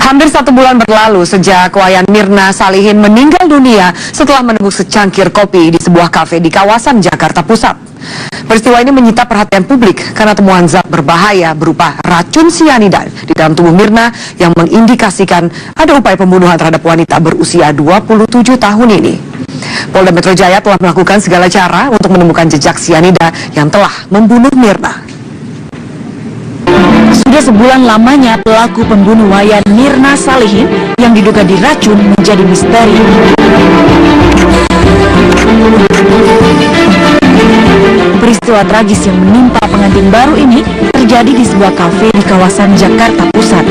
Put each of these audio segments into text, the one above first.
Hampir 1 bulan berlalu sejak Wayan Mirna Salihin meninggal dunia setelah meneguk secangkir kopi di sebuah kafe di kawasan Jakarta Pusat. Peristiwa ini menyita perhatian publik karena temuan zat berbahaya berupa racun sianida di dalam tubuh Mirna yang mengindikasikan ada upaya pembunuhan terhadap wanita berusia 27 tahun ini. Polda Metro Jaya telah melakukan segala cara untuk menemukan jejak sianida yang telah membunuh Mirna. Sudah sebulan lamanya pelaku pembunuh Wayan Mirna Salihin yang diduga diracun menjadi misteri. Peristiwa tragis yang menimpa pengantin baru ini terjadi di sebuah kafe di kawasan Jakarta Pusat.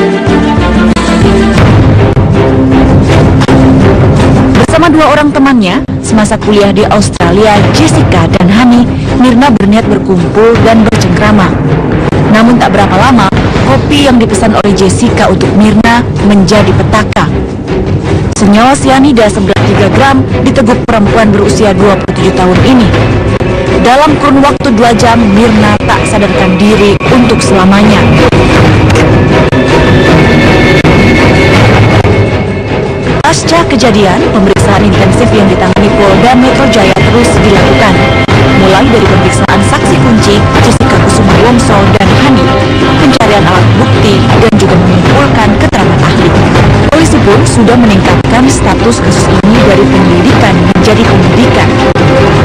Bersama 2 orang temannya, semasa kuliah di Australia, Jessica dan Hani, Mirna berniat berkumpul dan bercengkrama. Namun tak berapa lama, kopi yang dipesan oleh Jessica untuk Mirna menjadi petaka. Senyawa sianida seberat 3 gram diteguk perempuan berusia 27 tahun ini. Dalam kurun waktu 2 jam, Mirna tak sadarkan diri untuk selamanya. Pasca kejadian, pemeriksaan intensif yang ditangani Polda Metro Jaya terus dilakukan. Mulai dari pemeriksaan saksi kunci, Jessica Kusuma Wongso dan Hani, pencarian alat bukti, dan juga mengumpulkan keterangan ahli. Polisi pun sudah meningkatkan status kasus ini dari penyelidikan menjadi penyidikan.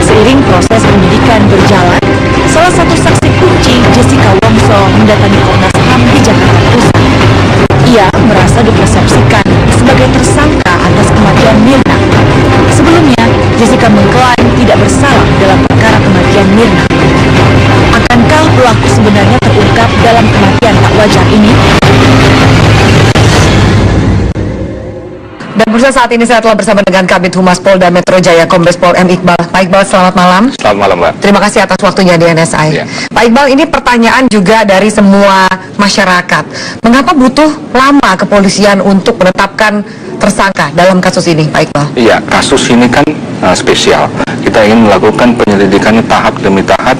Seiring proses penyidikan berjalan, salah satu saksi kunci, Jessica Wongso, mendatangi Komnas HAM di Jakarta Pusat. Ia merasa dipersepsikan sebagai tersangka atas kematian Mirna. Sebelumnya, Jessica mengklaim tidak bersalah dalam perkara kematian Mirna. Akankah pelaku sebenarnya terungkap dalam kematian tak wajar ini? Dan pemirsa, saat ini saya telah bersama dengan Kabid Humas Polda Metro Jaya, Kombes Pol M. Iqbal. Pak Iqbal, selamat malam. Selamat malam, Mbak. Terima kasih atas waktunya di NSI. Ya. Pak Iqbal, ini pertanyaan juga dari semua masyarakat. Mengapa butuh lama kepolisian untuk menetapkan tersangka dalam kasus ini, Pak Iqbal? Iya, kasus ini kan spesial. Kita ingin melakukan penyelidikannya tahap demi tahap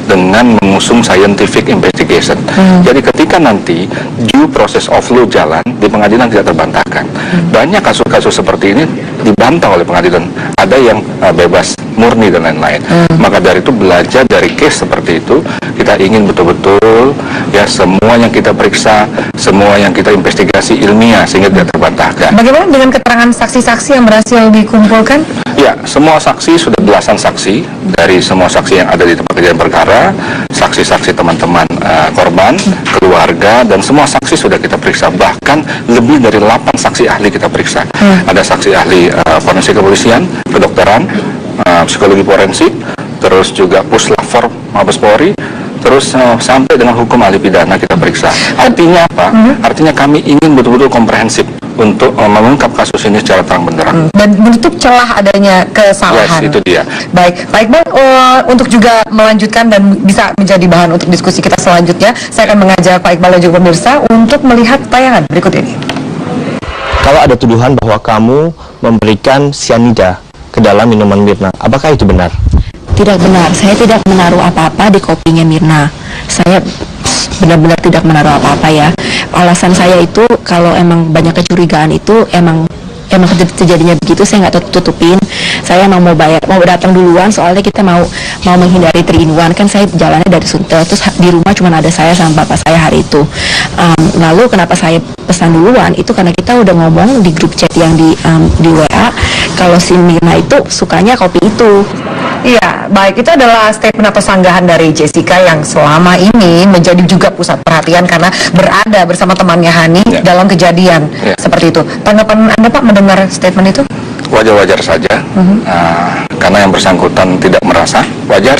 dengan mengusung scientific investigation. Jadi ketika nanti due process of law jalan, di pengadilan tidak terbantahkan. Banyak kasus-kasus seperti ini dibantah oleh pengadilan. Ada yang bebas murni dan lain-lain. Maka dari itu, belajar dari case seperti itu, kita ingin betul-betul ya semua yang kita periksa, semua yang kita investigasi ilmiah sehingga tidak terbantahkan. Bagaimana dengan keterangan saksi-saksi yang berhasil dikumpulkan? Ya, semua saksi, sudah belasan saksi dari semua saksi yang ada di tempat kejadian perkara, saksi-saksi teman-teman korban, keluarga, dan semua saksi sudah kita periksa. Bahkan lebih dari 8 saksi ahli kita periksa. Ada saksi ahli forensik kepolisian, kedokteran, psikologi forensik, terus juga puslapfor Mabes Polri, terus sampai dengan hukum ahli pidana kita periksa. Artinya apa? Artinya kami ingin betul-betul komprehensif untuk mengungkap kasus ini secara terang benderang. Dan menutup celah adanya kesalahan. Yes, itu dia. Baik, Pak Iqbal, untuk juga melanjutkan dan bisa menjadi bahan untuk diskusi kita selanjutnya, saya akan mengajak Pak Iqbal dan juga pemirsa untuk melihat tayangan berikut ini. Kalau ada tuduhan bahwa kamu memberikan sianida ke dalam minuman Mirna, apakah itu benar? Tidak benar, saya tidak menaruh apa-apa di kopinya Mirna. Saya benar-benar tidak menaruh apa-apa ya. Alasan saya itu kalau emang banyak kecurigaan itu emang terjadinya begitu, saya nggak tutupin. Saya emang mau datang duluan, soalnya kita mau menghindari 3-in-1 kan. Saya jalannya dari Sunter, terus di rumah cuma ada saya sama bapak saya hari itu. Lalu kenapa saya pesan duluan itu karena kita udah ngomong di grup chat yang di WA kalau si Mirna itu sukanya kopi itu. Iya, baik, itu adalah statement atau sanggahan dari Jessica yang selama ini menjadi juga pusat perhatian karena berada bersama temannya Hani dalam kejadian seperti itu. Tanggapan Anda, Pak, mendengar statement itu? Wajar-wajar saja, karena yang bersangkutan tidak merasa wajar.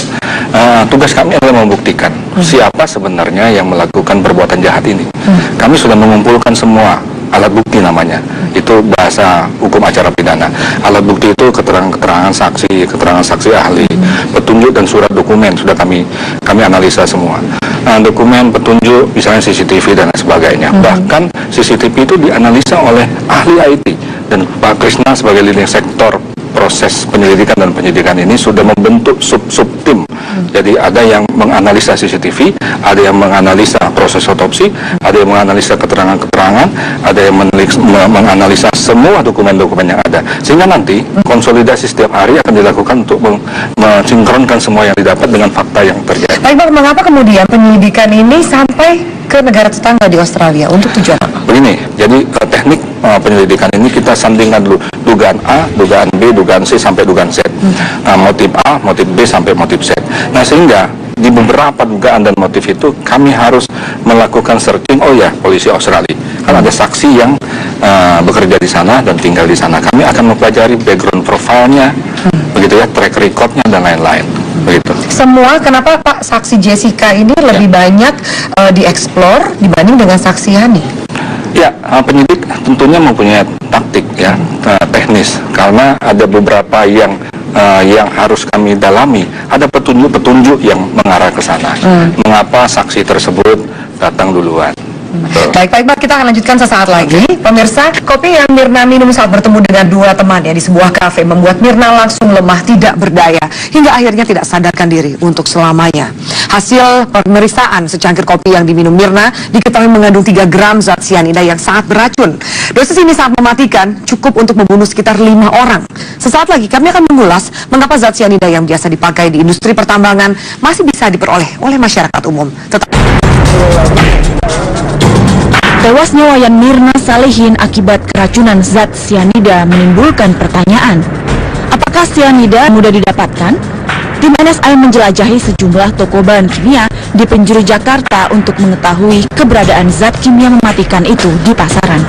Tugas kami adalah membuktikan siapa sebenarnya yang melakukan perbuatan jahat ini. Kami sudah mengumpulkan semua alat bukti, namanya itu bahasa hukum acara pidana. Alat bukti itu keterangan saksi ahli, petunjuk dan surat dokumen sudah kami analisa semua. Dokumen, petunjuk, misalnya CCTV dan sebagainya. Bahkan CCTV itu dianalisa oleh ahli IT, dan Pak Krisna sebagai leading sektor proses penyelidikan dan penyidikan ini sudah membentuk sub-sub tim. Jadi ada yang menganalisa CCTV, ada yang menganalisa proses otopsi, ada yang menganalisa keterangan-keterangan, ada yang menganalisa semua dokumen-dokumen yang ada. Sehingga nanti konsolidasi setiap hari akan dilakukan untuk mensinkronkan semua yang didapat dengan fakta yang terjadi. Baik Bang, mengapa kemudian penyelidikan ini sampai ke negara tetangga di Australia? Untuk tujuan apa? Begini, jadi teknik penyelidikan ini kita sandingkan dulu dugaan A, dugaan B, dugaan C sampai dugaan Z. Motif A, motif B sampai motif Z. Nah, sehingga di beberapa dugaan dan motif itu kami harus melakukan searching. Oh ya, polisi Australia kan ada saksi yang bekerja di sana dan tinggal di sana. Kami akan mempelajari background profilnya, begitu ya, track recordnya dan lain-lain. Begitu. Semua, kenapa Pak saksi Jessica ini lebih banyak dieksplor dibanding dengan saksi Yani? Ya, penyidik tentunya mempunyai taktik ya, teknis, karena ada beberapa yang harus kami dalami. Ada petunjuk-petunjuk yang mengarah ke sana. Mengapa saksi tersebut datang duluan? Baik, Pak Iqbal, kita akan lanjutkan sesaat lagi. Pemirsa, kopi yang Mirna minum saat bertemu dengan dua temannya di sebuah kafe membuat Mirna langsung lemah, tidak berdaya, hingga akhirnya tidak sadarkan diri untuk selamanya. Hasil pemeriksaan secangkir kopi yang diminum Mirna diketahui mengandung 3 gram zat sianida yang sangat beracun. Dosis ini sangat mematikan, cukup untuk membunuh sekitar 5 orang. Sesaat lagi kami akan mengulas mengapa zat sianida yang biasa dipakai di industri pertambangan masih bisa diperoleh oleh masyarakat umum. Tewasnya Wayan Mirna Salihin akibat keracunan zat sianida menimbulkan pertanyaan. Apakah sianida mudah didapatkan? Tim NSI menjelajahi sejumlah toko bahan kimia di penjuru Jakarta untuk mengetahui keberadaan zat kimia mematikan itu di pasaran.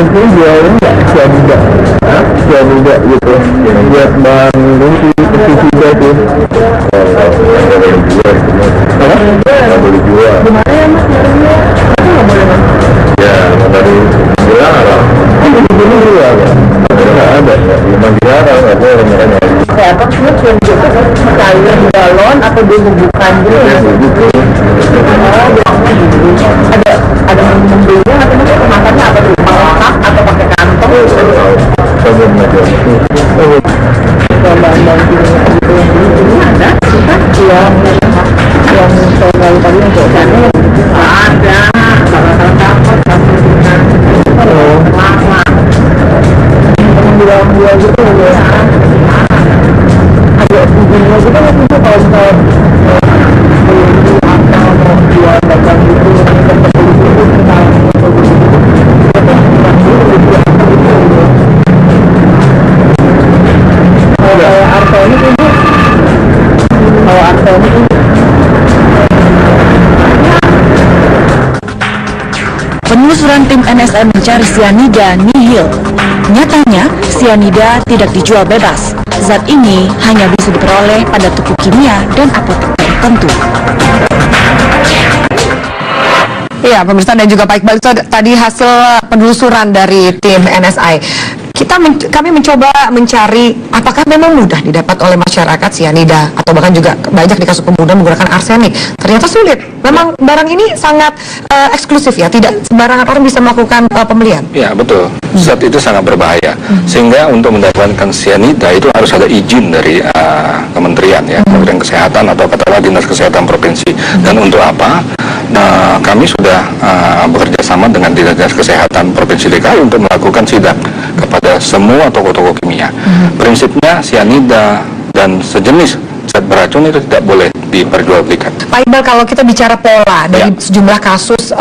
Ini jualnya nggak sianida, sianida gitu, buat bahan rumpi, pestisida tuh. Nggak boleh jual, nggak boleh jual. Gimana ya Mas? Nggak boleh Mas? Ya, dari dilarang. Ini jual ya? Nggak ada, memang dilarang, nggak boleh makanya. Kayak apa sih sianida itu cair di galon atau dibubukkan gitu? Ya, begitu. Ada membelinya atau mungkin kemasannya apa tuh? Kotak atau pakai kantong? Sabun aja. Bahan-bahan kimia itu ini ada? Yang saya tahu tadi untuk sana ada. Salah dapat lama. Buang-buang gitu ya. Ada izinnya juga nggak sih kalau misalnya atau mau jual dagang gitu Penelusuran tim NSI mencari sianida nihil. Nyatanya, sianida tidak dijual bebas. Zat ini hanya bisa diperoleh pada toko kimia dan apotek tertentu. Ya, pemirsa dan juga Pak Iqbal, itu tadi hasil penelusuran dari tim NSI. Kami mencoba mencari apakah memang mudah didapat oleh masyarakat sianida atau bahkan juga banyak di kasus pembunuhan menggunakan arsenik. Ternyata sulit. Memang barang ini sangat eksklusif ya, tidak sembarangan orang bisa melakukan pembelian. Ya, betul. Zat itu sangat berbahaya. Sehingga untuk mendapatkan sianida itu harus ada izin dari kementerian ya, Kementerian Kesehatan atau katakanlah Dinas Kesehatan Provinsi. Dan untuk apa? Nah, kami sudah bekerja sama dengan Dinas Kesehatan Provinsi DKI untuk melakukan sidak kepada semua toko-toko kimia. Prinsipnya sianida dan sejenis zat beracun itu tidak boleh diperjualbelikan. Pak Iqbal, kalau kita bicara pola dari sejumlah kasus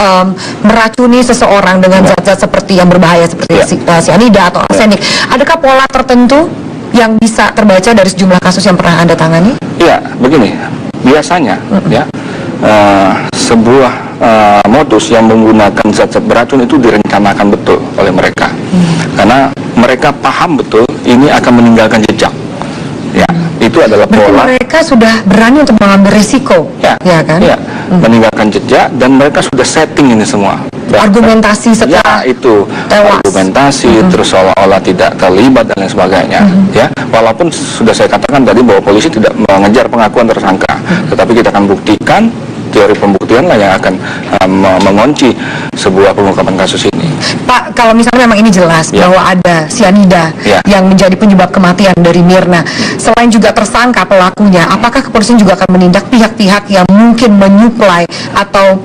meracuni seseorang dengan zat-zat seperti yang berbahaya seperti sianida atau arsenik, adakah pola tertentu yang bisa terbaca dari sejumlah kasus yang pernah Anda tangani? Iya, begini. Biasanya ya sebuah modus yang menggunakan zat-zat beracun itu direncanakan betul oleh mereka. Karena mereka paham betul ini akan meninggalkan jejak. Ya, itu adalah pola. Mereka sudah berani untuk mengambil risiko, ya kan? Ya, meninggalkan jejak dan mereka sudah setting ini semua. Argumentasi setelah itu tewas. Argumentasi terus seolah-olah tidak terlibat dan lain sebagainya. Ya, walaupun sudah saya katakan tadi bahwa polisi tidak mengejar pengakuan tersangka, tetapi kita akan buktikan teori pembuktian lah yang akan mengunci sebuah pengungkapan kasus ini. Pak, kalau misalnya memang ini jelas bahwa ada sianida yang menjadi penyebab kematian dari Mirna, selain juga tersangka pelakunya, apakah kepolisian juga akan menindak pihak-pihak yang mungkin menyuplai atau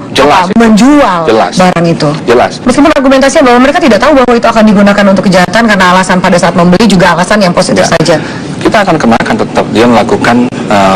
menjual barang itu? Jelas. Meskipun argumentasinya bahwa mereka tidak tahu bahwa itu akan digunakan untuk kejahatan karena alasan pada saat membeli juga alasan yang positif saja. Kita akan kenakan tetap dia melakukan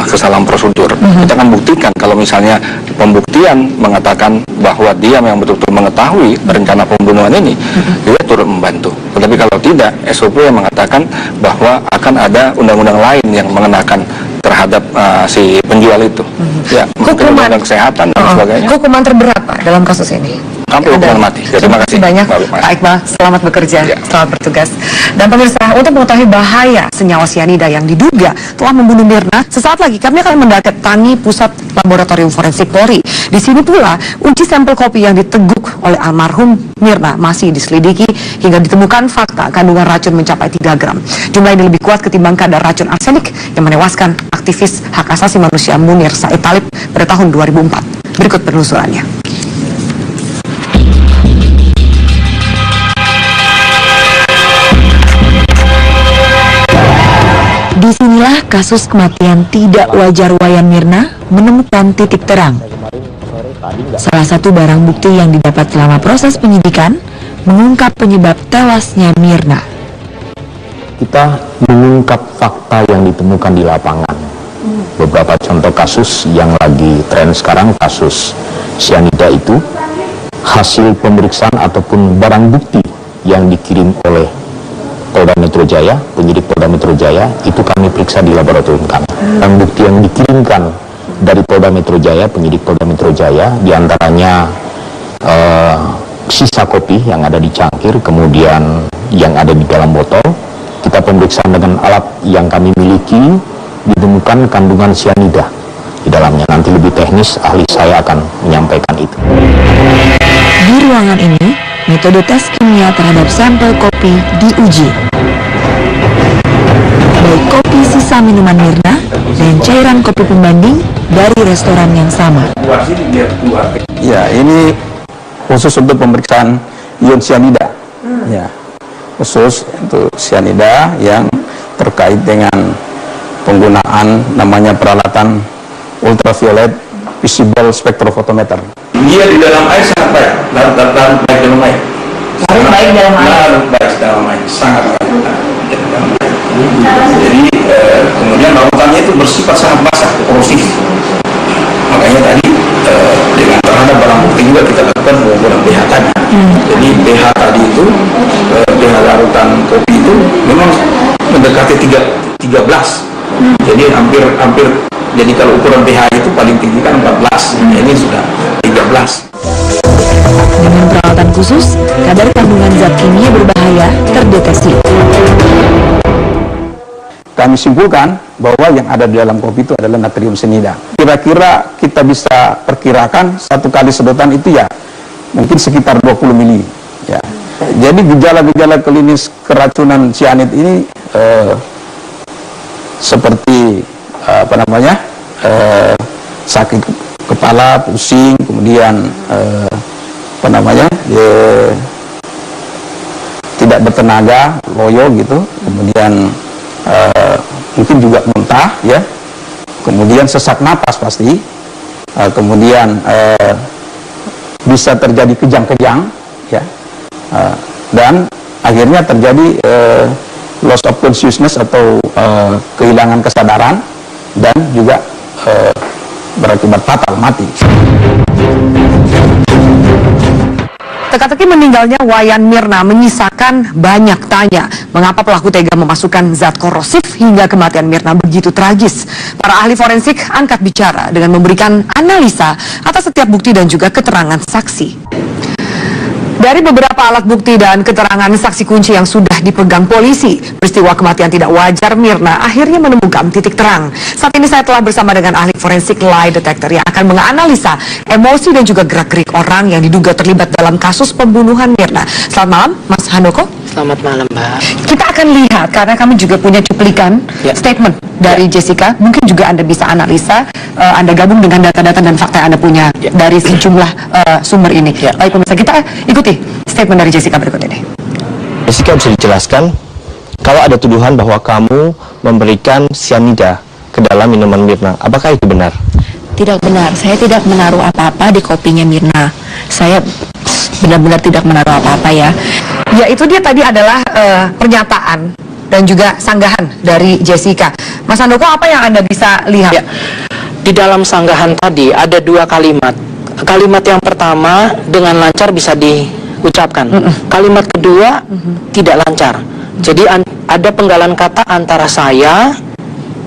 kesalahan prosedur. Kita akan buktikan kalau misalnya pembuktian mengatakan bahwa dia yang betul-betul mengetahui rencana pembunuhan ini, dia turut membantu. Tetapi kalau tidak, SOP yang mengatakan bahwa akan ada undang-undang lain yang mengenakan terhadap si penjual itu. Ya, hukuman kesehatan dan sebagainya. Hukuman terberat Pak dalam kasus ini. Sampai hukuman mati. Terima kasih banyak Pak Iqbal, selamat bekerja, selamat bertugas. Dan pemirsa, untuk mengetahui bahaya senyawa sianida yang diduga telah membunuh Mirna, sesaat lagi kami akan mendatangi pusat laboratorium forensik Polri. Di sini pula uji sampel kopi yang diteguk oleh almarhum Mirna masih diselidiki hingga ditemukan fakta kandungan racun mencapai 3 gram. Jumlah ini lebih kuat ketimbang kadar racun arsenik yang menewaskan aktivis hak asasi manusia Munir Said Talib pada tahun 2004. Berikut penelusurannya. Disinilah kasus kematian tidak wajar Wayan Mirna menemukan titik terang. Salah satu barang bukti yang didapat selama proses penyidikan mengungkap penyebab tewasnya Mirna. Kita mengungkap fakta yang ditemukan di lapangan. Beberapa contoh kasus yang lagi tren sekarang, kasus sianida itu, hasil pemeriksaan ataupun barang bukti yang dikirim oleh Polda Metro Jaya, penyidik Polda Metro Jaya, itu kami periksa di laboratorium kami. Barang bukti yang dikirimkan dari Polda Metro Jaya, penyidik Polda Metro Jaya, diantaranya sisa kopi yang ada di cangkir, kemudian yang ada di dalam botol. Kita pemeriksaan dengan alat yang kami miliki, ditemukan kandungan sianida di dalamnya. Nanti lebih teknis, ahli saya akan menyampaikan itu. Di ruangan ini, metode tes kimia terhadap sampel kopi diuji. Baik kopi sisa minuman Mirna dan cairan kopi pembanding dari restoran yang sama. Ya, ini khusus untuk pemeriksaan ion sianida. Ya, khusus untuk sianida yang terkait dengan penggunaan namanya peralatan ultraviolet visible spectrophotometer. Dia di dalam air sangat baik, larut baik dalam air. Larut baik dalam air. Larut baik dalam air, sangat baik. Jadi kemudian larutannya itu bersifat sangat basah, korosif. Makanya tadi dengan terhadap barang bukti juga kita lakukan pengukuran pH tadi. Jadi pH tadi itu, pH larutan kopi itu memang mendekati 13. Jadi hampir. Jadi kalau ukuran pH itu paling tinggi kan 14, ini sudah 13. Dengan peralatan khusus, kadar kandungan zat kimia berbahaya terdeteksi. Kami simpulkan bahwa yang ada di dalam kopi itu adalah natrium sianida. Kira-kira kita bisa perkirakan satu kali sedotan itu ya mungkin sekitar 20 mili. Ya. Jadi gejala-gejala klinis keracunan sianid ini seperti sakit kepala, pusing, kemudian tidak bertenaga, loyo gitu, kemudian mungkin juga muntah, ya, kemudian sesak napas pasti, kemudian bisa terjadi kejang-kejang, ya, dan akhirnya terjadi loss of consciousness atau kehilangan kesadaran dan juga berakibat fatal, mati. Teka-teki meninggalnya Wayan Mirna menyisakan banyak tanya. Mengapa pelaku tega memasukkan zat korosif hingga kematian Mirna begitu tragis? Para ahli forensik angkat bicara dengan memberikan analisa atas setiap bukti dan juga keterangan saksi. Dari beberapa alat bukti dan keterangan saksi kunci yang sudah dipegang polisi, peristiwa kematian tidak wajar Mirna akhirnya menemukan titik terang. Saat ini saya telah bersama dengan ahli forensik lie detector yang akan menganalisa emosi dan juga gerak-gerik orang yang diduga terlibat dalam kasus pembunuhan Mirna. Selamat malam, Mas Handoko. Selamat malam, Mbak. Kita akan lihat, karena kami juga punya cuplikan statement dari Jessica. Mungkin juga Anda bisa analisa, Anda gabung dengan data-data dan fakta yang Anda punya dari sejumlah sumber ini. Baik pemirsa, kita ikuti statement dari Jessica berikut ini. Jessica, bisa dijelaskan kalau ada tuduhan bahwa kamu memberikan cyanida ke dalam minuman Mirna, apakah itu benar? Tidak benar, saya tidak menaruh apa-apa di kopinya Mirna. Saya benar-benar tidak menaruh apa-apa ya. Ya, itu dia tadi adalah pernyataan dan juga sanggahan dari Jessica. Mas Handoko, apa yang Anda bisa lihat? Ya, di dalam sanggahan tadi ada dua kalimat. Kalimat yang pertama dengan lancar bisa diucapkan. Kalimat kedua tidak lancar. Jadi ada penggalan kata antara saya,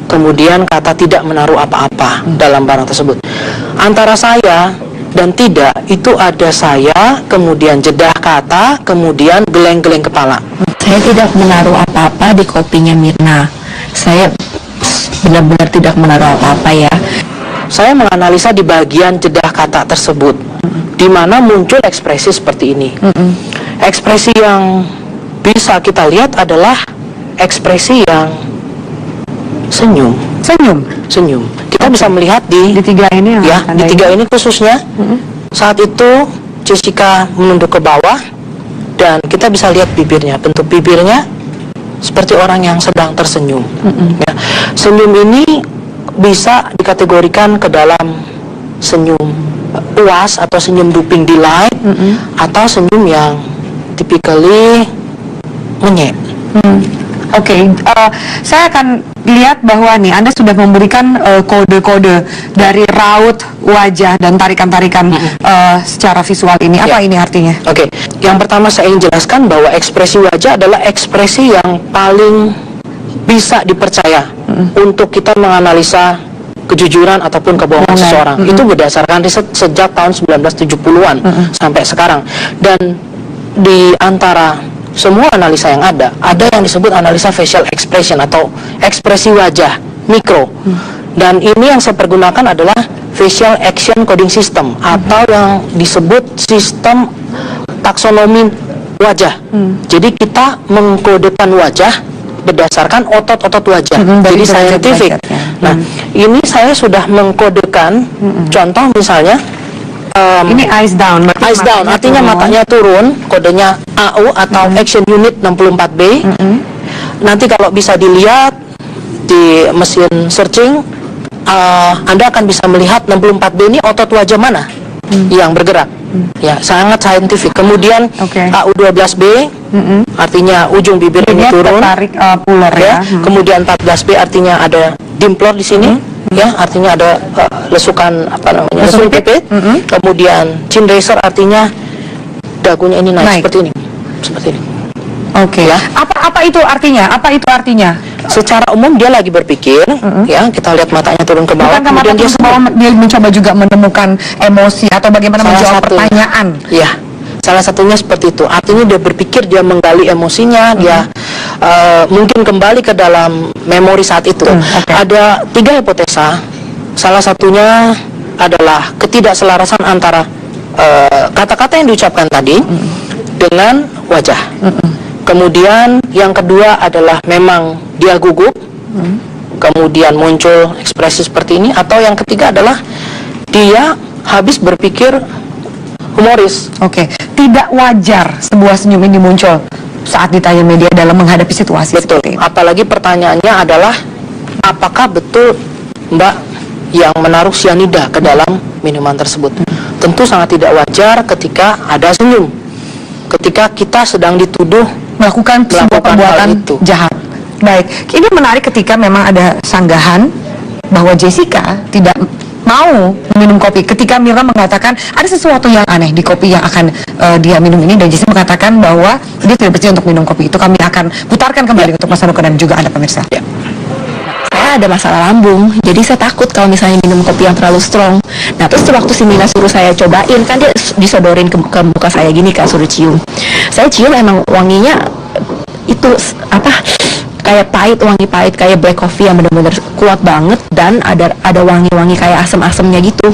kemudian kata tidak menaruh apa-apa dalam barang tersebut. Antara saya dan tidak itu ada saya, kemudian jedah kata, kemudian geleng-geleng kepala. Saya tidak menaruh apa-apa di kopinya Mirna. Saya benar-benar tidak menaruh apa-apa ya. Saya menganalisa di bagian jedah kata tersebut, di mana muncul ekspresi seperti ini. Ekspresi yang bisa kita lihat adalah ekspresi yang senyum. Senyum. Kita bisa melihat di tiga ini ya, di tiga ini khususnya. Saat itu Jessica menunduk ke bawah dan kita bisa lihat bibirnya, bentuk bibirnya seperti orang yang sedang tersenyum. Ya. Senyum ini bisa dikategorikan ke dalam senyum puas atau senyum duping delight atau senyum yang typically menyek. Oke, saya akan lihat bahwa nih Anda sudah memberikan kode-kode dari raut wajah dan tarikan-tarikan secara visual ini. Apa ini artinya? Oke, yang pertama saya ingin jelaskan bahwa ekspresi wajah adalah ekspresi yang paling bisa dipercaya untuk kita menganalisa kejujuran ataupun kebohongan seseorang. Itu berdasarkan riset sejak tahun 1970-an sampai sekarang. Dan di antara semua analisa yang ada yang disebut analisa facial expression atau ekspresi wajah mikro. Dan ini yang saya pergunakan adalah facial action coding system atau yang disebut sistem taksonomi wajah. Jadi kita mengkodekan wajah berdasarkan otot-otot wajah. Jadi scientific. Nah, ini saya sudah mengkodekan contoh misalnya ini eyes down. Eyes down artinya matanya turun, kodenya AU atau Action Unit 64B. Nanti kalau bisa dilihat di mesin searching, Anda akan bisa melihat 64B ini otot wajah mana yang bergerak. Ya, sangat saintifik. Kemudian AU12B artinya ujung bibir ini turun, tarik puler ya. Kemudian 14B artinya ada dimplor di sini. Ya, artinya ada lesukan lesung pipit. Kemudian chin raiser artinya dagunya ini naik. Seperti ini. Oke. Ya. Apa itu artinya? Apa itu artinya? Secara umum dia lagi berpikir, ya kita lihat matanya turun ke bawah. Bukan kemudian dia mencoba juga menemukan emosi atau bagaimana menjawab pertanyaan. Ya, salah satunya seperti itu. Artinya dia berpikir, dia menggali emosinya, dia mungkin kembali ke dalam memori saat itu. Ada 3 hipotesa. Salah satunya adalah ketidakselarasan antara kata-kata yang diucapkan tadi dengan wajah. Kemudian yang kedua adalah memang dia gugup, kemudian muncul ekspresi seperti ini. Atau yang ketiga adalah dia habis berpikir humoris. Tidak wajar sebuah senyum ini muncul saat ditanya media dalam menghadapi situasi seperti ini. Apalagi pertanyaannya adalah apakah betul Mbak yang menaruh cyanida ke dalam minuman tersebut. Tentu sangat tidak wajar ketika ada senyum, ketika kita sedang dituduh melakukan sebuah perbuatan jahat. Baik, ini menarik ketika memang ada sanggahan bahwa Jessica tidak mau minum kopi. Ketika Mirna mengatakan ada sesuatu yang aneh di kopi yang akan dia minum ini, dan Jessica mengatakan bahwa dia tidak bersedia untuk minum kopi itu. Kami akan putarkan kembali untuk Mas Handoko dan juga Anda pemirsa. Saya ada masalah lambung, jadi saya takut kalau misalnya minum kopi yang terlalu strong. Nah, terus waktu si Mina suruh saya cobain, kan dia disodorin ke muka saya gini, Kak, suruh cium. Saya cium, emang wanginya itu kayak pahit, wangi pahit, kayak black coffee yang benar-benar kuat banget, dan ada wangi-wangi kayak asem-asemnya gitu.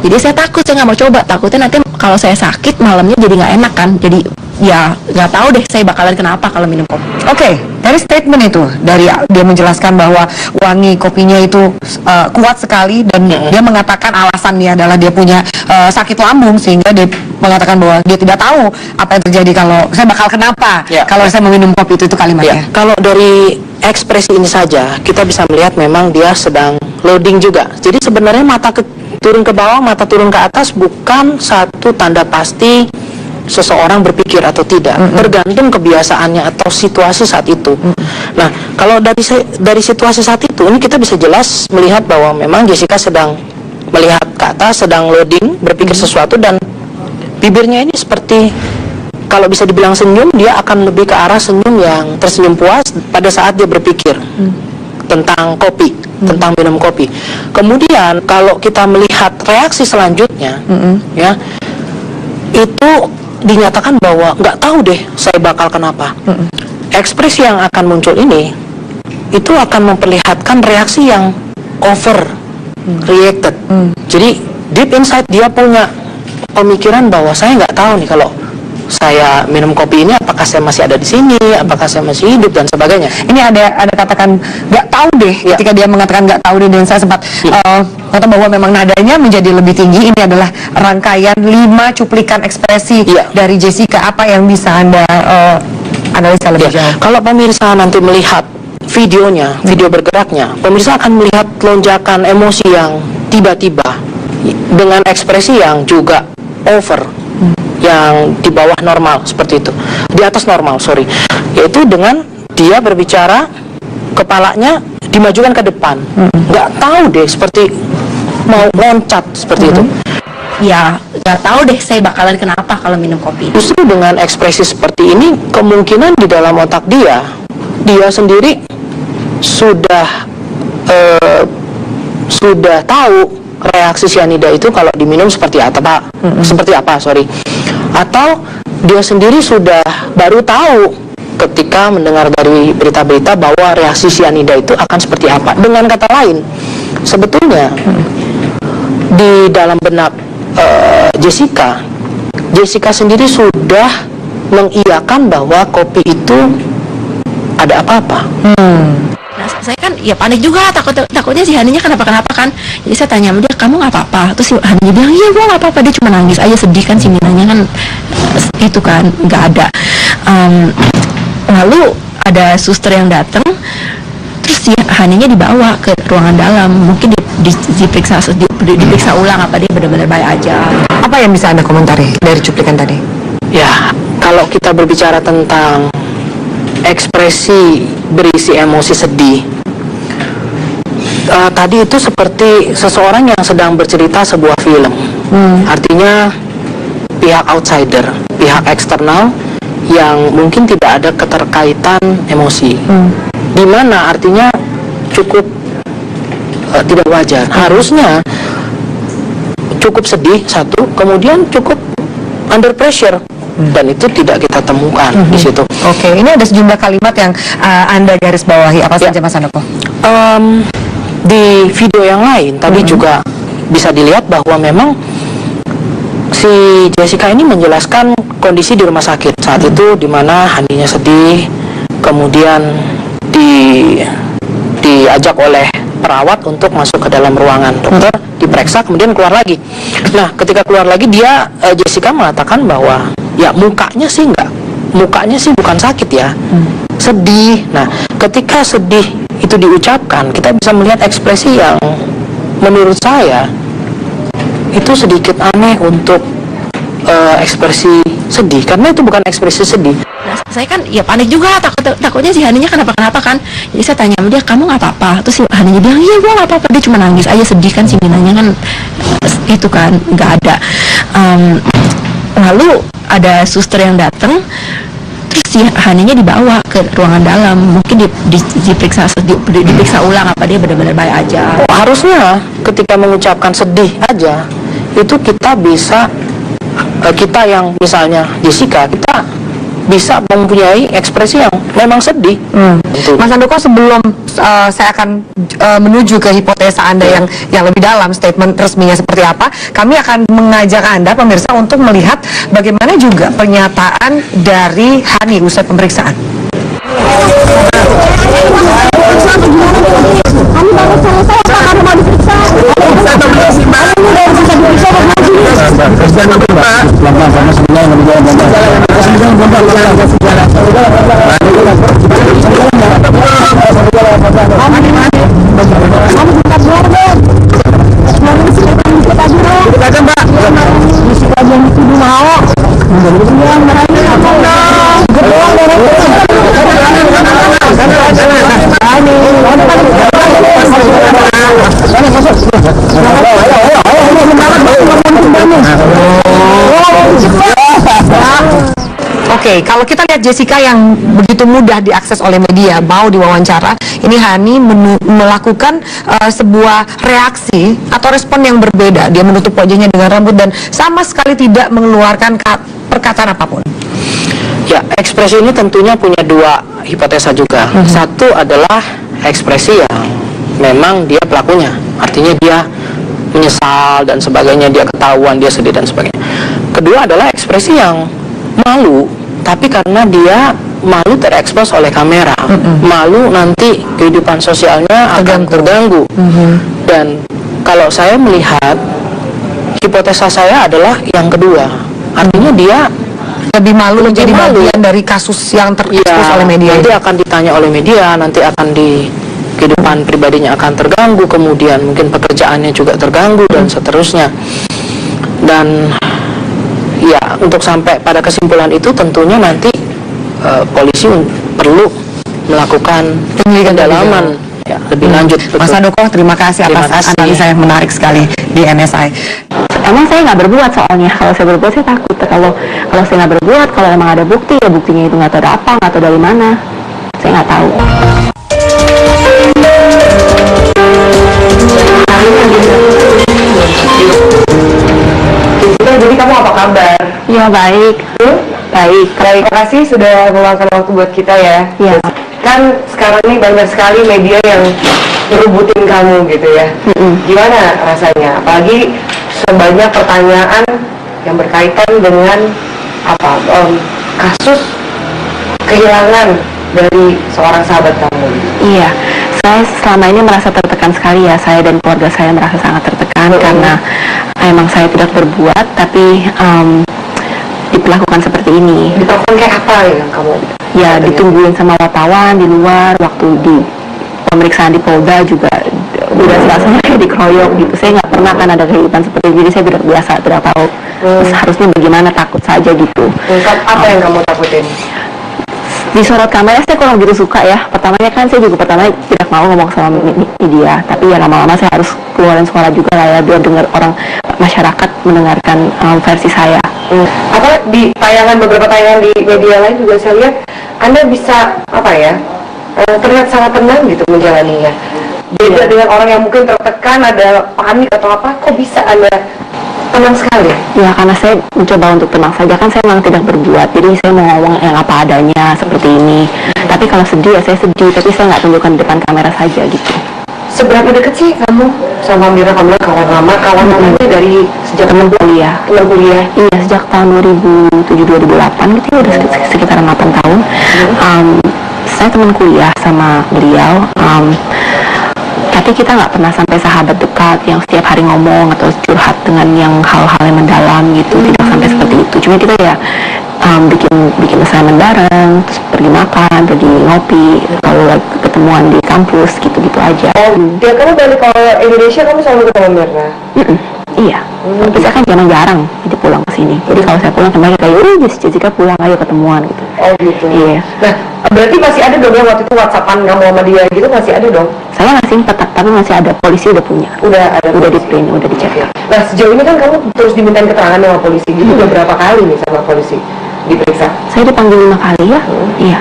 Jadi saya takut, saya nggak mau coba, takutnya nanti kalau saya sakit malamnya jadi nggak enak kan, jadi ya nggak tahu deh saya bakalan kenapa kalau minum kopi. Oke, dari statement itu, dari dia menjelaskan bahwa wangi kopinya itu kuat sekali dan dia mengatakan alasannya adalah dia punya sakit lambung sehingga dia mengatakan bahwa dia tidak tahu apa yang terjadi kalau saya bakal kenapa kalau saya meminum kopi itu kalimatnya. Kalau dari ekspresi ini saja kita bisa melihat memang dia sedang loading juga. Jadi sebenarnya turun ke bawah, mata turun ke atas bukan satu tanda pasti seseorang berpikir atau tidak, tergantung kebiasaannya atau situasi saat itu. Nah, kalau dari situasi saat itu, ini kita bisa jelas melihat bahwa memang Jessica sedang melihat ke atas, sedang loading, berpikir sesuatu, dan bibirnya ini seperti, kalau bisa dibilang senyum, dia akan lebih ke arah senyum yang tersenyum puas pada saat dia berpikir tentang kopi, tentang minum kopi. Kemudian kalau kita melihat reaksi selanjutnya, ya, itu dinyatakan bahwa nggak tahu deh saya bakal kenapa. Ekspresi yang akan muncul ini itu akan memperlihatkan reaksi yang over reacted. Jadi deep inside dia punya pemikiran bahwa saya nggak tahu nih kalau saya minum kopi ini apakah saya masih ada di sini, apakah saya masih hidup dan sebagainya. Ini ada katakan nggak tahu deh ketika dia mengatakan nggak tahu deh, dan saya sempat kata bahwa memang nadanya menjadi lebih tinggi. Ini adalah rangkaian 5 cuplikan ekspresi dari Jessica. Apa yang bisa Anda analisa lebih jauh? Kalau pemirsa nanti melihat videonya, video bergeraknya, pemirsa akan melihat lonjakan emosi yang tiba-tiba dengan ekspresi yang juga over, yang di bawah normal seperti itu, di atas normal, yaitu dengan dia berbicara, kepalanya dimajukan ke depan, nggak tahu deh, seperti mau loncat seperti itu. Ya nggak tahu deh saya bakalan kenapa kalau minum kopi. Justru dengan ekspresi seperti ini, kemungkinan di dalam otak dia sendiri sudah tahu reaksi cyanida itu kalau diminum seperti apa, atau dia sendiri sudah baru tahu ketika mendengar dari berita-berita bahwa reaksi cyanida itu akan seperti apa. Dengan kata lain, sebetulnya di dalam benak Jessica sendiri sudah mengiyakan bahwa kopi itu ada apa-apa. Nah, saya kan ya panik juga, takutnya si Haninya kenapa kan. Jadi saya tanya sama dia, kamu nggak apa-apa? Terus si Haninya bilang, iya gue nggak apa-apa. Dia cuma nangis aja, sedih kan, si Minanya kan itu kan nggak ada. Lalu ada suster yang datang, terus si Haninya dibawa ke ruangan dalam, mungkin diperiksa ulang apa dia benar-benar baik aja. Apa yang bisa Anda komentari dari cuplikan tadi? Ya, kalau kita berbicara tentang ekspresi berisi emosi sedih, tadi itu seperti seseorang yang sedang bercerita sebuah film. Artinya pihak outsider, pihak eksternal yang mungkin tidak ada keterkaitan emosi, dimana artinya cukup tidak wajar. Harusnya cukup sedih satu, kemudian cukup under pressure, dan itu tidak kita temukan di situ. Oke, ini ada sejumlah kalimat yang Anda garis bawahi. Apa saja, Mas Handoko? Di video yang lain tadi juga bisa dilihat bahwa memang si Jessica ini menjelaskan kondisi di rumah sakit saat itu, di mana Haninya sedih, kemudian diajak oleh perawat untuk masuk ke dalam ruangan dokter, diperiksa, kemudian keluar lagi. Nah, ketika keluar lagi Jessica mengatakan bahwa ya mukanya sih bukan sakit ya, sedih. Nah, ketika sedih itu diucapkan, kita bisa melihat ekspresi yang menurut saya itu sedikit aneh untuk ekspresi sedih, karena itu bukan ekspresi sedih. Nah, saya kan ya panik juga, takutnya si Haninya kenapa kan. Jadi saya tanya sama dia, kamu nggak apa-apa? Terus si Haninya bilang, iya gue nggak apa-apa. Dia cuma nangis aja, sedih kan, si Minanya kan itu kan nggak ada. Lalu ada suster yang datang, terus si Haninya dibawa ke ruangan dalam, mungkin diperiksa ulang apa dia benar-benar baik aja. Harusnya ketika mengucapkan sedih aja itu kita bisa, kita yang misalnya Jessica, kita bisa mempunyai ekspresi yang memang sedih. Mas Handoko, sebelum saya akan menuju ke hipotesa Anda yang lebih dalam, statement resminya seperti apa, kami akan mengajak Anda pemirsa untuk melihat bagaimana juga pernyataan dari Hani usai pemeriksaan. Oke, kalau kita lihat Jessica yang begitu mudah diakses oleh media, mau diwawancara, ini Hani melakukan sebuah reaksi atau respon yang berbeda. Dia menutup wajahnya dengan rambut dan sama sekali tidak mengeluarkan perkataan apapun. Ya, ekspresi ini tentunya punya dua hipotesa juga. Satu adalah ekspresi yang memang dia pelakunya, artinya dia menyesal dan sebagainya, dia ketahuan, dia sedih dan sebagainya. Kedua adalah ekspresi yang malu, tapi karena dia malu terekspos oleh kamera, malu nanti kehidupan sosialnya akan terganggu. Dan kalau saya melihat, hipotesa saya adalah yang kedua, artinya dia lebih malu menjadi bagian dari kasus yang terekspos oleh media. Nanti akan ditanya oleh media, nanti akan di kehidupan pribadinya akan terganggu, kemudian mungkin pekerjaannya juga terganggu dan seterusnya. Dan ya, untuk sampai pada kesimpulan itu tentunya nanti polisi perlu melakukan pendalaman lebih lanjut. Mas Handoko, terima kasih atas analisa yang menarik sekali di NSI. Emang saya nggak berbuat soalnya. Kalau saya berbuat saya takut. Kalau saya nggak berbuat, kalau emang ada bukti, ya buktinya itu nggak tahu ada apa, nggak tahu dari mana. Saya nggak tahu. Jadi kamu apa kabar? Ya baik. Baik. Terima kasih sudah meluangkan waktu buat kita ya. Iya. Kan sekarang ini banyak sekali media yang ngerubutin kamu gitu ya. Gimana rasanya? Apalagi sebanyak pertanyaan yang berkaitan dengan kasus kehilangan dari seorang sahabat kamu. Iya. Saya selama ini merasa tertekan sekali ya. Saya dan keluarga saya merasa sangat tertekan karena emang saya tidak berbuat, tapi diperlakukan seperti ini. Diperlakukan kayak apa ya kamu? Ya, ditungguin sama wartawan di luar, waktu di pemeriksaan di Polda juga udah rasanya kayak dikeroyok gitu. Saya nggak pernah kan ada kehidupan seperti ini, jadi saya tidak biasa, tidak tahu. Terus harusnya bagaimana, takut saja gitu. Apa yang kamu takutin? Disorot kamera saya kurang begitu suka ya. Pertamanya kan saya juga tidak mau ngomong sama media, tapi ya lama-lama saya harus keluarin suara juga lah ya, biar dengar orang masyarakat mendengarkan versi saya. Apa di beberapa tayangan di media lain juga saya lihat Anda bisa terlihat sangat tenang gitu menjalaninya. Beda dengan orang yang mungkin tertekan, ada panik atau apa, kok bisa Anda tenang sekali? Ya karena saya mencoba untuk tenang saja, kan saya memang tidak berbuat, jadi saya mau ngomong yang apa adanya seperti ini. Tapi kalau sedih ya saya sedih, tapi saya nggak tunjukkan di depan kamera saja gitu. Seberapa dekat sih kamu sama Mirna? Kamu kawan lama, namanya dari sejak teman kuliah. Teman kuliah? Iya, sejak tahun 2007-2008 gitu ya, udah sekitaran 8 tahun. Saya teman kuliah sama beliau, tapi kita nggak pernah sampai sahabat dekat yang setiap hari ngomong atau curhat dengan yang hal-hal yang mendalam gitu, tidak sampai seperti itu. Cuma kita ya bikin assignment bareng, terus pergi makan, pergi ngopi, lalu ketemuan di kampus gitu-gitu aja. Dia kamu balik ke Indonesia, kamu selalu ketemu Mirna? Iya, tapi saya kan jarang jadi pulang ke sini. Jadi kalau saya pulang kembali kayak, Jessica pulang, ayo ketemuan gitu. Oh gitu. Iya. Nah, berarti masih ada dong yang waktu itu WhatsAppan kamu sama dia gitu, masih ada dong? Saya nggak simpen, tapi masih ada, polisi udah punya. Udah di print, udah dicek. Nah, sejauh ini kan kamu terus dimintain keterangan sama polisi gitu, udah berapa kali nih sama polisi diperiksa? Saya dipanggil 5 kali ya. Iya.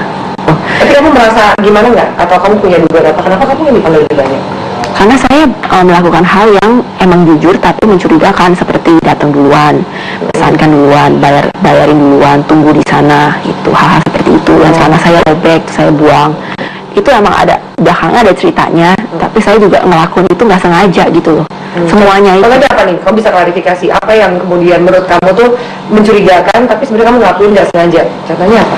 Tapi kamu merasa gimana nggak? Atau kamu punya dugaan apa? Kenapa kamu yang dipanggil lebih banyak? Karena saya melakukan hal yang emang jujur tapi mencurigakan, seperti datang duluan, pesankan duluan, bayarin duluan, tunggu di sana, itu hal-hal seperti itu. Dan karena saya robek, saya buang, itu emang ada belakangnya ada ceritanya, tapi saya juga ngelakuin itu nggak sengaja gitu loh. Semuanya itu. Kalau ada apa nih? Kamu bisa klarifikasi apa yang kemudian menurut kamu tuh mencurigakan tapi sebenarnya kamu ngelakuin nggak sengaja? Contohnya apa?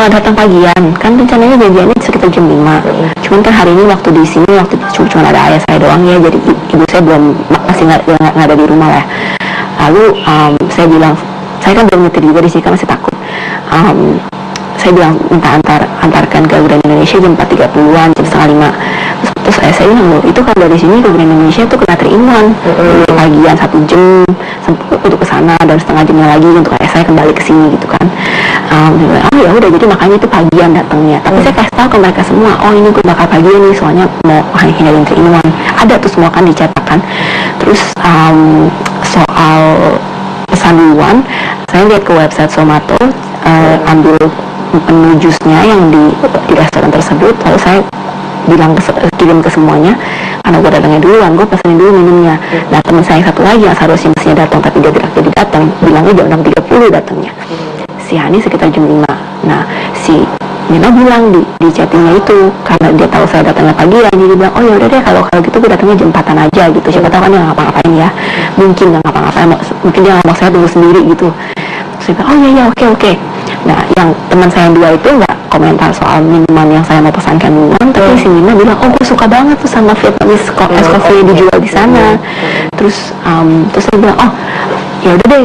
Datang pagian, kan rencananya janjiannya sekitar jam 5. Cuman kan hari ini waktu di sini waktu cuma ada ayah saya doang ya, jadi ibu saya masih nggak ada di rumah lah. Lalu saya bilang, saya kan belum nyetir juga di sini, kan masih takut. Saya bilang minta antarkan ke Grand Indonesia jam 4.30-an, jam setengah 5. Terus saya bilang, loh itu kalau dari sini ke Grand Indonesia tuh kena 3-in-1, pagian 1 jam untuk ke sana dan setengah jamnya lagi untuk ayah saya kembali ke sini gitu kan. Oh ya udah, jadi makanya itu pagian datangnya. Tapi saya kasih tahu ke mereka semua, oh ini gue bakal pagian nih, soalnya mau hindarin 3-in-1. Ada tuh semua kan dicatatkan. Terus soal pesan duluan, saya lihat ke website Zomato, ambil menu jusnya yang di restoran tersebut, lalu saya bilang kirim ke semuanya, karena gue datangnya duluan, gue pesenin dulu minumnya. Nah teman saya yang satu lagi yang seharusnya mestinya datang tapi dia tidak jadi datang, bilangnya jam 6.30 datangnya. Si Hani sekitar jam 5. Nah si Nina bilang di chattingnya itu, karena dia tahu saya datangnya pagi ya, jadi bilang, oh ya udah deh kalau gitu gue datangnya jam 4-an aja gitu. Siapa tahu kan dia nggak ngapa-ngapain ya, mungkin nggak ngapa-ngapain, mungkin dia nggak mau saya tunggu sendiri gitu. Terus dia bilang, oh iya oke. Nah yang teman saya yang dua itu nggak komentar soal minuman yang saya mau pesankan duluan, tapi si Nina bilang, oh gue suka banget tuh sama Vietnamese es coffee yang dijual di sana. Terus saya bilang, oh ya udah deh,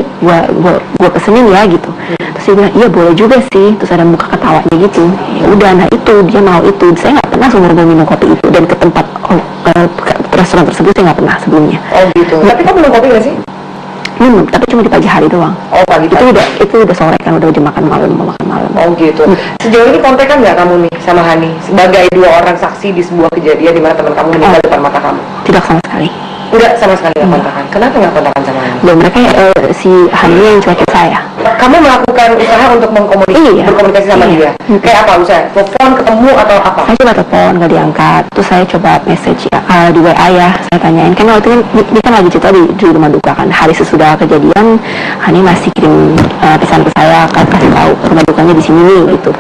gue pesenin ya gitu. Terus dia bilang, iya boleh juga sih. Terus ada muka ketawanya gitu. Ya udah, nah itu dia mau itu. Saya nggak pernah seumur hidup minum kopi itu, dan ke tempat restoran tersebut saya nggak pernah sebelumnya. Oh gitu. Tapi kamu minum kopi nggak sih? Minum, tapi cuma di pagi hari doang. Oh pagi. Itu udah sore kan, udah jam makan malam, mau makan malam. Oh gitu. Sejauh ini kontekan nggak kamu nih sama Hani sebagai dua orang saksi di sebuah kejadian di mana teman kamu meninggal depan mata kamu? Tidak sama sekali. Enggak sama sekali nggak kontakan. Kenapa nggak kontakan sama Hani? Loh, mereka si Hani yang cuekin saya. Kamu melakukan usaha untuk berkomunikasi sama dia? Kayak apa usaha? Telepon, ketemu atau apa? Saya coba telepon, nggak diangkat. Terus saya coba message di WA ya, saya tanyain. Kan waktu itu dia kan lagi cerita di rumah duka kan. Hari sesudah kejadian, Hani masih kirim pesan ke saya, kasih tahu rumah dukanya di sini nih gitu.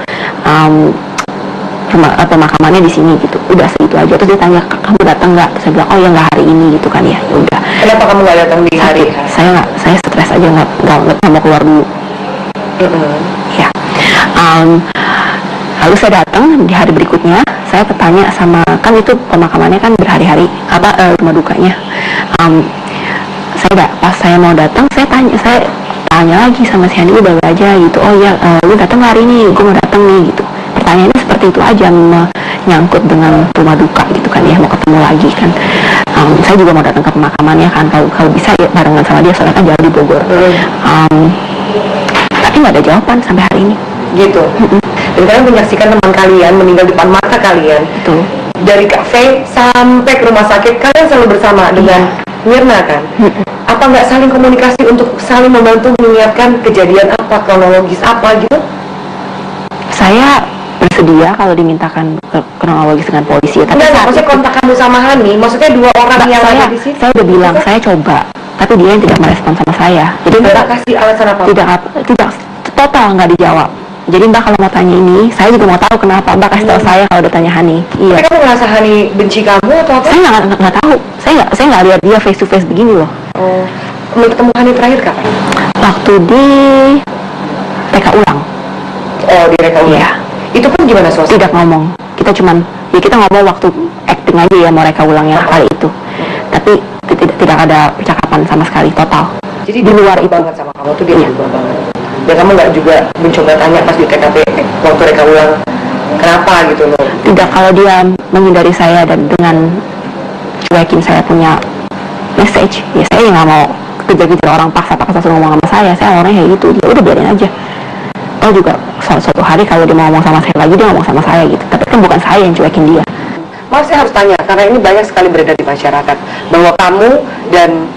Pemakamannya di sini gitu. Udah segitu aja. Terus dia tanya, kamu datang nggak? Terus saya bilang, oh ya nggak hari ini gitu kan ya. Udah. Kenapa kamu nggak datang di hari? Saya stres aja, nggak mau keluar dulu. Ya. Lalu saya datang di hari berikutnya. Saya bertanya sama, kan itu pemakamannya kan berhari-hari, rumah dukanya. Pas saya mau datang, saya tanya lagi sama si Hani, udah aja gitu. Oh ya, lu datang hari ini, gue mau datang nih gitu. Pertanyaannya seperti itu aja, menyangkut dengan rumah duka gitu kan ya, mau ketemu lagi kan. Saya juga mau datang ke pemakamannya kan, kalau bisa ya barengan sama dia, soalnya kan jauh di Bogor. Tapi nggak ada jawaban sampai hari ini. Gitu. Dan kalian menyaksikan teman kalian meninggal depan mata kalian. Betul. Dari kafe sampai ke rumah sakit, kalian selalu bersama dengan Mirna kan? Apa nggak saling komunikasi untuk saling membantu menyiapkan kejadian apa, kronologis apa gitu? Saya bersedia kalau dimintakan kronologis dengan polisi. Tapi maksudnya kontak kamu sama Hani, maksudnya dua orang yang ada di sini. Saya udah bilang, saya coba, tapi dia yang tidak merespon sama saya. Jadi tidak kasih alasan apa? Tidak total nggak dijawab. Jadi Mbak kalau mau tanya ini, saya juga mau tahu kenapa. Mbak kasih tahu saya kalau udah tanya Hani. Iya. Tapi kamu merasa Hani benci kamu atau apa? Saya nggak tahu. Saya nggak lihat dia face to face begini loh. Oh, ketemu Hani terakhir kapan? Waktu di reka ulang. Oh, di reka ulang. Iya. Itu pun gimana suasana? Tidak ngomong. Kita ngomong waktu acting aja ya, mau reka ulangnya kali itu. Tapi tidak ada percakapan sama sekali, total. Jadi di luar itu banget sama kamu tuh, dia berubah banget. Dan kamu nggak juga mencoba tanya pas di TKP waktu reka ulang kenapa gitu loh? Tidak, kalau dia menghindari saya dan dengan cuekin saya punya message, ya saya nggak mau kejar-kejar orang, paksa suruh ngomong sama saya orangnya kayak gitu. Ya udah biarin aja. Oh juga suatu hari kalau dia mau ngomong sama saya lagi, dia ngomong sama saya gitu. Tapi kan bukan saya yang cuekin dia. Mas, saya harus tanya karena ini banyak sekali beredar di masyarakat bahwa kamu dan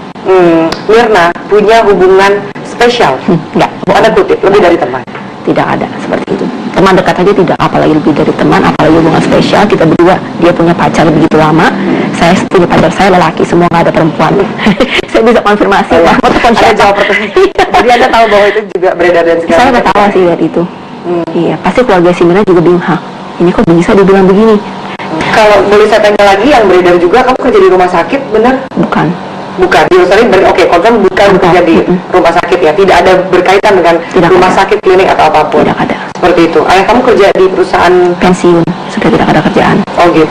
Mirna punya hubungan spesial. Enggak. Ada kutip lebih dari teman. Tidak ada seperti itu. teman dekat aja tidak, apalagi lebih dari teman, apalagi hubungan spesial. Kita berdua, dia punya pacar begitu lama, saya punya pacar saya lelaki, semua nggak ada perempuan. Saya bisa konfirmasi lah. Ada jawab pertanyaan. Jadi Anda tahu bahwa itu juga beredar dan segala Saya nggak tahu sih lihat itu. Iya, pasti keluarga si Mirna juga bingung, ini kok bisa dibilang begini. Kalau boleh saya tanya lagi, yang beredar juga kamu kerja di rumah sakit, benar? Bukan. Bukan, di oke, konfirm bukan kerja di rumah sakit ya, tidak ada berkaitan dengan rumah sakit, klinik atau apapun. Tidak ada. Seperti itu. Ayah kamu kerja di perusahaan pensiun, sudah tidak ada kerjaan. Oh gitu.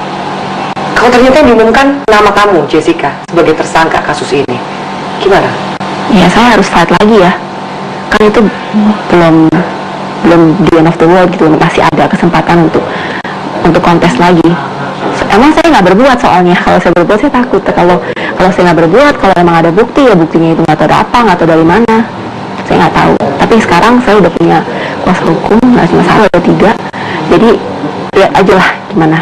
Kalau ternyata diumumkan nama kamu, Jessica, sebagai tersangka kasus ini, gimana? Ya saya harus fight lagi ya, kan itu belum the end of the world gitu, masih ada kesempatan untuk kontes lagi. Emang saya nggak berbuat soalnya, kalau saya berbuat saya takut. Kalau saya nggak berbuat, kalau emang ada bukti ya buktinya itu nggak tahu ada apa, nggak tahu dari mana, saya nggak tahu. Tapi sekarang saya udah punya kuasa hukum, nggak cuma satu atau tiga, jadi lihat aja lah gimana.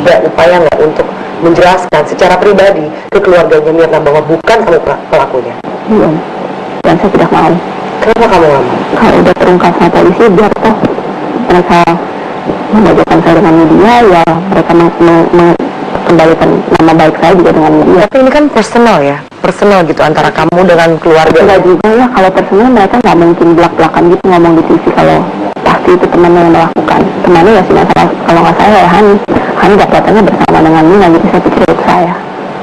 Ada upaya nggak untuk menjelaskan secara pribadi ke keluarganya Mirna bahwa bukan kamu pelakunya? Belum, dan saya tidak mau. Kenapa kamu nggak mau? Kalau udah terungkap sama polisi, biar toh mereka membajakan saya dengan media, ya mereka mengembalikan nama baik saya juga dengan media. Tapi ini kan personal ya, personal gitu antara kamu dengan keluarga. Enggak juga ya, kalau personal mereka nggak mungkin belak-belakan gitu ngomong di TV kalau pasti itu temannya yang melakukan. Temannya ya sih masalah, kalau nggak saya ya Hani nggak katanya bersama dengan Mirna, jadi saya pikir itu saya.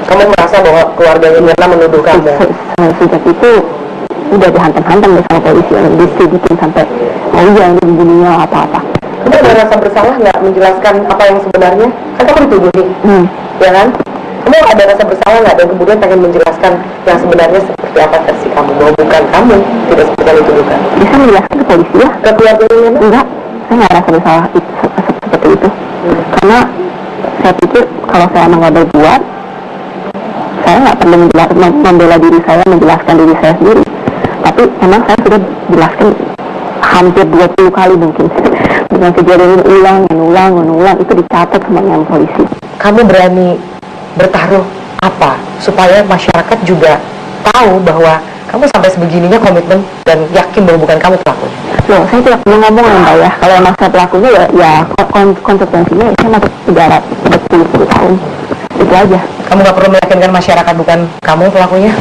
Kamu merasa bahwa keluarganya Mirna menuduh kamu? Sejak itu udah dihantam-hantam sama polisi, distributin sampai iya ini pembunuhnya apa-apa. Kamu ada rasa bersalah nggak menjelaskan apa yang sebenarnya? Kan kamu dituduh nih, ya kan? Kamu ada rasa bersalah nggak dan kemudian pengen menjelaskan yang sebenarnya seperti apa versi kamu, bahwa bukan kamu, tidak seperti yang dituduhkan? Bisa menjelaskan ke polisi ya? Ke keluarganya Mirna? Enggak, saya nggak rasa bersalah seperti itu. Karena saya pikir kalau saya emang nggak berbuat, saya nggak perlu membela diri saya, menjelaskan diri saya sendiri. Tapi memang saya sudah jelaskan hampir 20 kali mungkin. Dengan kejadian ini ulang, itu dicatat semuanya sama polisi. Kamu berani bertaruh apa supaya masyarakat juga tahu bahwa kamu sampai sebegininya komitmen dan yakin bahwa bukan kamu pelakunya? Loh, saya tidak perlu ngomong ya Mbak ya. Kalau emang saya pelakunya ya konsekuensinya ya saya masuk penjara 10 tahun. Itu aja. Kamu nggak perlu meyakinkan masyarakat bukan kamu pelakunya?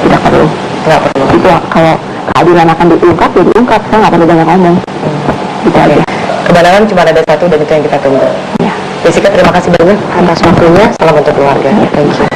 Tidak perlu. Nggak perlu. Itu kalau keadilan akan diungkap ya diungkap, saya nggak perlu banyak ngomong. Itu aja. Kebenaran cuma ada satu dan itu yang kita tunggu. Ya. Jessica, terima kasih banyak atas waktunya. Salam untuk keluarga. Thank you.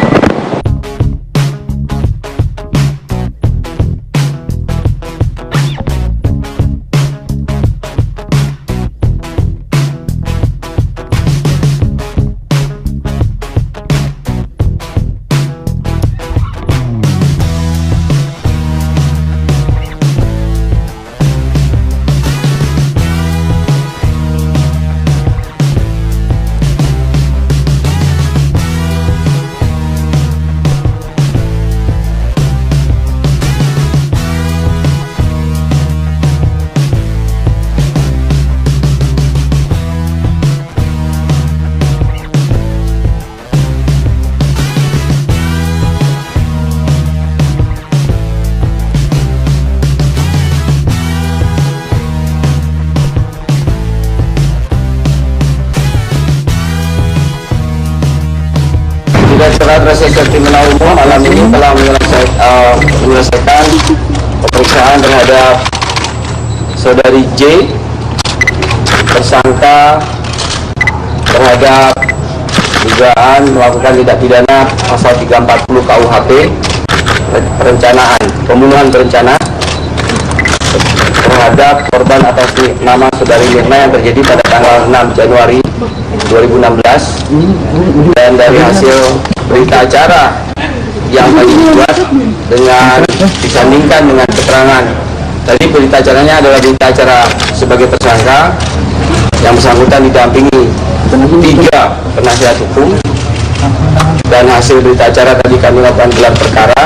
Direktorat Reserse Kriminal Umum malam ini telah menyelesaikan pemeriksaan terhadap saudari J, tersangka terhadap dugaan melakukan tindak pidana pasal 340 KUHP, perencanaan, pembunuhan berencana terhadap korban atas nama saudari Mirna yang terjadi pada tanggal 6 Januari 2016, dan dari hasil berita acara yang tadi dibuat dengan disandingkan dengan keterangan tadi, berita acaranya adalah berita acara sebagai tersangka yang bersangkutan didampingi 3 penasihat hukum, dan hasil berita acara tadi kami lakukan gelar perkara,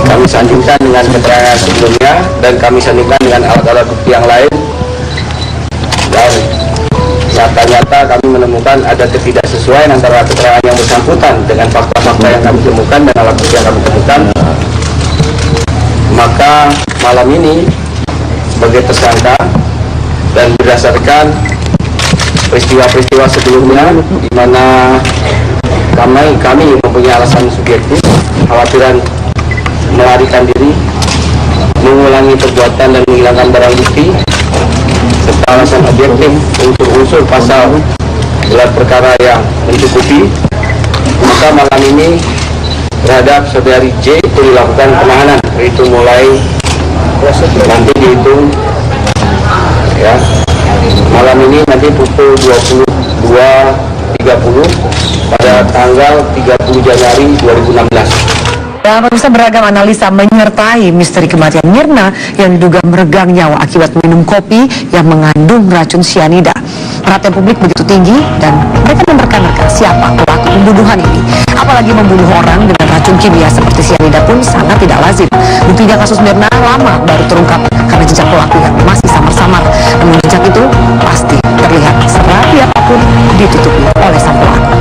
kami sandingkan dengan keterangan sebelumnya dan kami sandingkan dengan alat-alat bukti yang lain, dan nyata-nyata kami menemukan ada ketidaksesuaian antara keterangan yang bersangkutan dengan fakta-fakta yang kami temukan dan alat bukti yang kami temukan. Maka malam ini sebagai tersangka dan berdasarkan peristiwa-peristiwa sebelumnya di mana kami mempunyai alasan subjektif, khawatiran melarikan diri, mengulangi perbuatan dan menghilangkan barang bukti, serta alasan objektif untuk unsur pasal gelar perkara yang mencukupi, maka malam ini terhadap saudari J itu dilakukan penahanan, itu mulai nanti dihitung ya, malam ini nanti pukul 22.30 pada tanggal 30 Januari 2016. Dan pemirsa, beragam analisa menyertai misteri kematian Mirna yang diduga meregang nyawa akibat minum kopi yang mengandung racun sianida. Perhatian publik begitu tinggi dan mereka menerka-nerka siapa pelaku pembunuhan ini. Apalagi membunuh orang dengan racun kimia seperti sianida pun sangat tidak lazim. Buktinya kasus Mirna lama baru terungkap karena jejak pelaku yang masih samar-samar. Namun jejak itu pasti terlihat serapi apapun ditutupi oleh sang pelaku.